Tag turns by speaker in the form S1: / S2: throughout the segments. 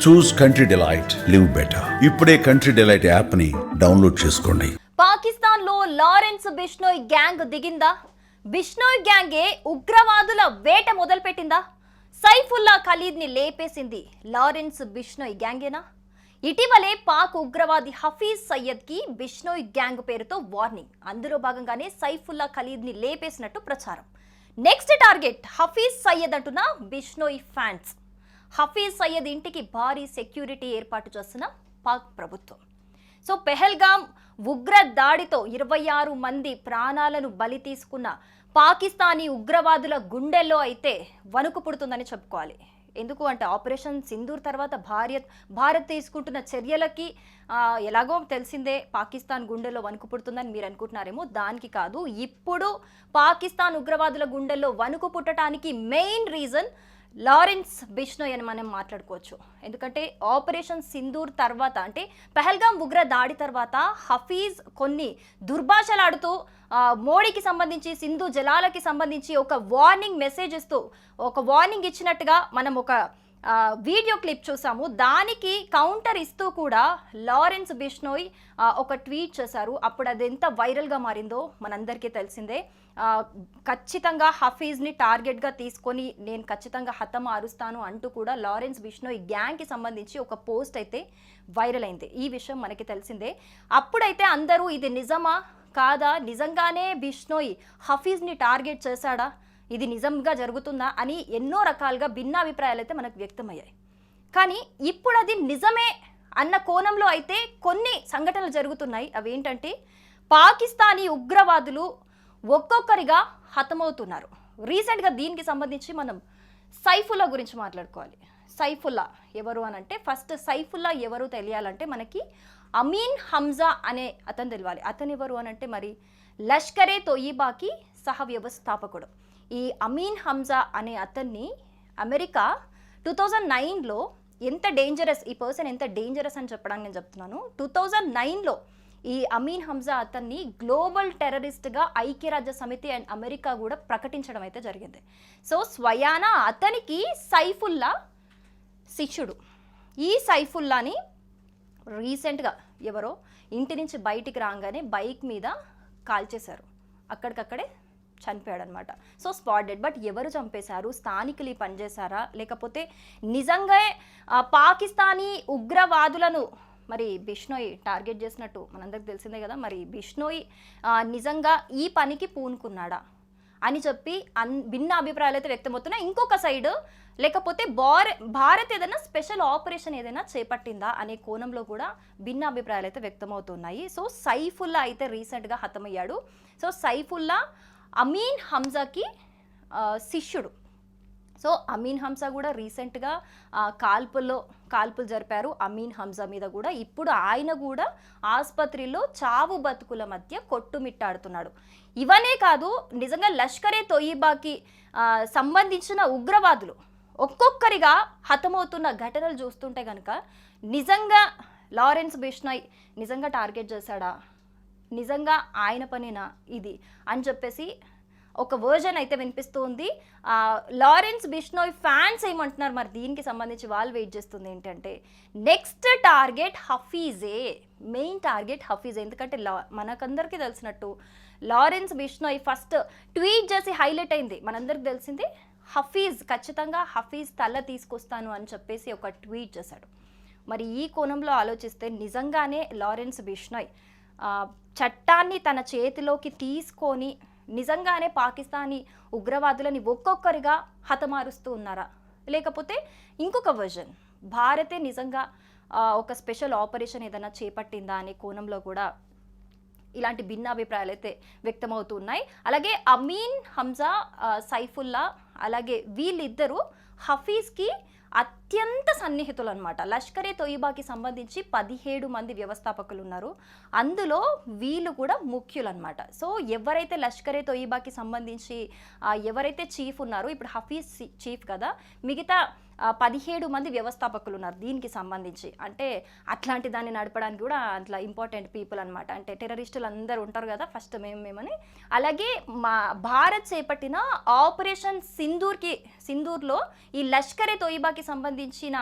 S1: చూస్ country delight, live better. ఇప్పుడే country delight app ని download చేసుకోండి.
S2: పాకిస్తాన్ లో లారెన్స్ బిష్నోయ్ గ్యాంగ్ దిగిందా? బిష్నోయ్ గ్యాంగే ఉగ్రవాదుల వేట మొదలుపెట్టిందా? సైఫుల్లా ఖలీద్ ని లేపేసింది లారెన్స్ బిష్నోయ్ గ్యాంగేనా? ఇటీవలే పాక్ ఉగ్రవాది హఫీజ్ సయ్యద్ కి బిష్నోయ్ గ్యాంగ్ పేరుతో వార్నింగ్. అందులో భాగంగానే సైఫుల్లా ఖలీద్ ని లేపేసినట్టు ప్రచారం. నెక్స్ట్ టార్గెట్ హఫీజ్ సయ్యద్ అంటున్న బిష్నోయ్ ఫ్యాన్స్. హఫీజ్ సయ్యద్ ఇంటికి భారీ సెక్యూరిటీ ఏర్పాటు చేస్తున్న పాక్ ప్రభుత్వం. సో పెహల్గామ్ ఉగ్ర దాడితో 26 మంది ప్రాణాలను బలి తీసుకున్న పాకిస్తానీ ఉగ్రవాదుల గుండెల్లో అయితే వణుకు పుడుతుందని చెప్పుకోవాలి. ఎందుకు అంటే ఆపరేషన్ సింధూర్ తర్వాత భారత్ తీసుకుంటున్న చర్యలకి ఎలాగో తెలిసిందే పాకిస్తాన్ గుండెల్లో వణుకు పుడుతుందని మీరు అనుకుంటున్నారేమో. దానికి కాదు, ఇప్పుడు పాకిస్తాన్ ఉగ్రవాదుల గుండెల్లో వణుకు పుట్టడానికి మెయిన్ రీజన్ లారెన్స్ బిష్నోయ్ అని మనం మాట్లాడుకోవచ్చు. ఎందుకంటే ఆపరేషన్ సింధూర్ తర్వాత అంటే పెహల్గామ్ ఉగ్ర దాడి తర్వాత హఫీజ్ కొన్ని దుర్భాషలాడుతూ మోడీకి సంబంధించి సింధు జలాలకి సంబంధించి ఒక వార్నింగ్ మెసేజ్ ఇస్తూ ఒక వార్నింగ్ ఇచ్చినట్టుగా మనం ఒక వీడియో క్లిప్ చూసాము. దానికి కౌంటర్ ఇస్తూ కూడా లారెన్స్ బిష్నోయ్ ఒక ట్వీట్ చేశారు. అప్పుడు అది ఎంత వైరల్గా మారిందో మనందరికీ తెలిసిందే. ఖచ్చితంగా హఫీజ్ని టార్గెట్గా తీసుకొని నేను ఖచ్చితంగా హతమారుస్తాను అంటూ కూడా లారెన్స్ బిష్నోయ్ గ్యాంగ్కి సంబంధించి ఒక పోస్ట్ అయితే వైరల్ అయింది. ఈ విషయం మనకి తెలిసిందే. అప్పుడైతే అందరూ ఇది నిజమా కాదా, నిజంగానే బిష్నోయ్ హఫీజ్ని టార్గెట్ చేశాడా, ఇది నిజంగా జరుగుతుందా అని ఎన్నో రకాలుగా భిన్న అభిప్రాయాలు అయితే మనకు వ్యక్తమయ్యాయి. కానీ ఇప్పుడు అది నిజమే అన్న కోణంలో అయితే కొన్ని సంఘటనలు జరుగుతున్నాయి. అవి ఏంటంటే పాకిస్తానీ ఉగ్రవాదులు ఒక్కొక్కరిగా హతమవుతున్నారు. రీసెంట్గా దీనికి సంబంధించి మనం సైఫుల్లా గురించి మాట్లాడుకోవాలి. సైఫుల్లా ఎవరు అని అంటే, ఫస్ట్ సైఫుల్లా ఎవరు తెలియాలంటే మనకి అమీన్ హంజా అనే అతను తెలియాలి. అతను ఎవరు అని అంటే మరి లష్కరే తోయిబాకి సహ వ్యవస్థాపకుడు. ఈ అమీన్ హంజా అనే అతన్ని అమెరికా 2009లో ఎంత డేంజరస్, ఈ పర్సన్ ఎంత డేంజరస్ అని చెప్పడానికి నేను చెప్తున్నాను. 2009లో ఈ అమీన్ హంజా అతన్ని గ్లోబల్ టెర్రరిస్ట్గా ఐక్యరాజ్య సమితి అండ్ అమెరికా కూడా ప్రకటించడం అయితే జరిగింది. సో స్వయానా అతనికి సైఫుల్లా శిష్యుడు. ఈ సైఫుల్లాని రీసెంట్గా ఎవరో ఇంటి నుంచి బయటికి రాగానే బైక్ మీద కాల్చేశారు. అక్కడికక్కడే చనిపోయాడు అనమాట. So spot dead. బట్ ఎవరు చంపేశారు? స్థానికులు ఈ పనిచేశారా, లేకపోతే నిజంగా పాకిస్తానీ ఉగ్రవాదులను మరి బిష్నోయ్ టార్గెట్ చేసినట్టు మనందరికి తెలిసిందే కదా. మరి బిష్నోయ్ నిజంగా ఈ పనికి పూనుకున్నాడా అని చెప్పి భిన్న అభిప్రాయాలు అయితే వ్యక్తమవుతున్నాయి. ఇంకొక సైడ్ లేకపోతే భారత్ ఏదైనా స్పెషల్ ఆపరేషన్ ఏదైనా చేపట్టిందా అనే కోణంలో కూడా భిన్న అభిప్రాయాలు అయితే వ్యక్తమవుతున్నాయి. సో సైఫుల్లా అయితే రీసెంట్గా హతమయ్యాడు. సో సైఫుల్లా అమీన్ హంజాకి శిష్యుడు. సో అమీన్ హంజా కూడా రీసెంట్గా కాల్పులు జరిపారు అమీన్ హంజా మీద కూడా. ఇప్పుడు ఆయన కూడా ఆసుపత్రిలో చావు బతుకుల మధ్య కొట్టుమిట్టాడుతున్నాడు. ఇవనే కాదు, నిజంగా లష్కరే తోయిబాకి సంబంధించిన ఉగ్రవాదులు ఒక్కొక్కరిగా హతమవుతున్న ఘటనలు చూస్తుంటే కనుక నిజంగా లారెన్స్ బిష్నోయ్ నిజంగా టార్గెట్ చేశాడా, నిజంగా ఆయన పనేనా ఇది అని చెప్పేసి ఒక వర్జన్ అయితే వినిపిస్తూ ఉంది. లారెన్స్ బిష్నోయ్ ఫ్యాన్స్ ఏమంటున్నారు మరి దీనికి సంబంధించి వాళ్ళు వెయిట్ చేస్తుంది ఏంటంటే నెక్స్ట్ టార్గెట్ హఫీజే, మెయిన్ టార్గెట్ హఫీజే. ఎందుకంటే మనకందరికీ తెలిసినట్టు లారెన్స్ బిష్నోయ్ ఫస్ట్ ట్వీట్ చేసి హైలైట్ అయింది. మనందరికి తెలిసింది హఫీజ్, ఖచ్చితంగా హఫీజ్ తల తీసుకొస్తాను అని చెప్పేసి ఒక ట్వీట్ చేశాడు. మరి ఈ కోణంలో ఆలోచిస్తే నిజంగానే లారెన్స్ బిష్నోయ్ చట్టాన్ని తన చేతిలోకి తీసుకొని నిజంగానే పాకిస్తానీ ఉగ్రవాదులని ఒక్కొక్కరిగా హతమారుస్తూ ఉన్నారా, లేకపోతే ఇంకొక వర్జన్ భారతే నిజంగా ఒక స్పెషల్ ఆపరేషన్ ఏదైనా చేపట్టిందా అనే కోణంలో కూడా ఇలాంటి భిన్న అభిప్రాయాలు అయితే వ్యక్తమవుతున్నాయి. అలాగే అమీన్ హంజా, సైఫుల్లా అలాగే వీళ్ళిద్దరూ హఫీజ్కి అత్యంత సన్నిహితులు అనమాట. లష్కరే తోయిబాకి సంబంధించి 17 మంది వ్యవస్థాపకులు ఉన్నారు. అందులో వీళ్ళు కూడా ముఖ్యులు అనమాట. సో ఎవరైతే లష్కరే తోయిబాకి సంబంధించి ఎవరైతే చీఫ్ ఉన్నారో, ఇప్పుడు హఫీజ్ చీఫ్ కదా, మిగతా 17 మంది వ్యవస్థాపకులు ఉన్నారు దీనికి సంబంధించి. అంటే అట్లాంటి దాన్ని నడపడానికి కూడా అట్లా ఇంపార్టెంట్ పీపుల్ అనమాట. అంటే టెర్రరిస్టులు అందరూ ఉంటారు కదా, ఫస్ట్ మేమని. అలాగే మా భారత్ చేపట్టిన ఆపరేషన్ సింధూర్లో ఈ లష్కరే తోయిబాకి సంబంధించిన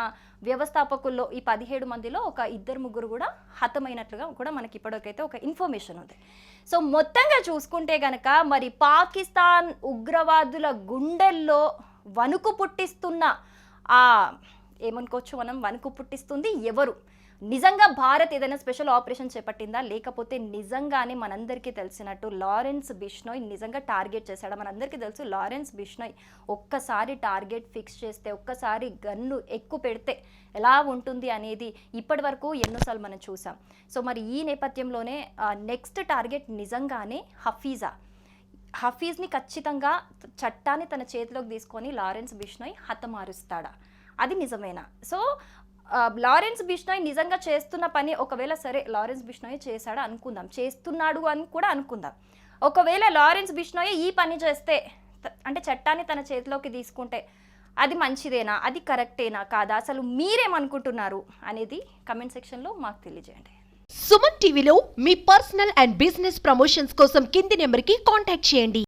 S2: వ్యవస్థాపకుల్లో ఈ 17 మందిలో ఒక 2-3 కూడా హతమైనట్లుగా కూడా మనకి ఇప్పటికైతే ఒక ఇన్ఫర్మేషన్ ఉంది. సో మొత్తంగా చూసుకుంటే గనక మరి పాకిస్తాన్ ఉగ్రవాదుల గుండెల్లో వణుకు పుట్టిస్తున్న ఏమనుకోవచ్చు మనం, వణుకు పుట్టిస్తుంది ఎవరు? నిజంగా భారత్ ఏదైనా స్పెషల్ ఆపరేషన్ చేపట్టిందా, లేకపోతే నిజంగానే మనందరికీ తెలిసినట్టు లారెన్స్ బిష్నోయ్ నిజంగా టార్గెట్ చేశాడా? మనందరికీ తెలుసు లారెన్స్ బిష్నోయ్ ఒక్కసారి టార్గెట్ ఫిక్స్ చేస్తే, ఒక్కసారి గన్ను ఎక్కువ పెడితే ఎలా ఉంటుంది అనేది ఇప్పటి వరకు ఎన్నోసార్లు మనం చూసాం. సో మరి ఈ నేపథ్యంలోనే నెక్స్ట్ టార్గెట్ నిజంగానే హఫీజ్ని ఖచ్చితంగా చట్టాన్ని తన చేతిలోకి తీసుకొని లారెన్స్ బిష్నోయ్ హతమారుస్తాడా? అది నిజమేనా? సో లారెన్స్ బిష్నోయ్ నిజంగా చేస్తున్న పని, ఒకవేళ సరే లారెన్స్ బిష్నోయ్ చేశాడు అనుకుందాం, చేస్తున్నాడు అని కూడా అనుకుందాం. ఒకవేళ లారెన్స్ బిష్నోయ్ ఈ పని చేస్తే, అంటే చట్టాన్ని తన చేతిలోకి తీసుకుంటే అది మంచిదేనా, అది కరెక్టేనా కాదా, అసలు మీరేమనుకుంటున్నారు అనేది కమెంట్ సెక్షన్లో మాకు తెలియజేయండి.
S3: సుమన్ టీవీలో మీ పర్సనల్ అండ్ బిజినెస్ ప్రమోషన్స్ కోసం కింది నెంబర్కి కాంటాక్ట్ చేయండి.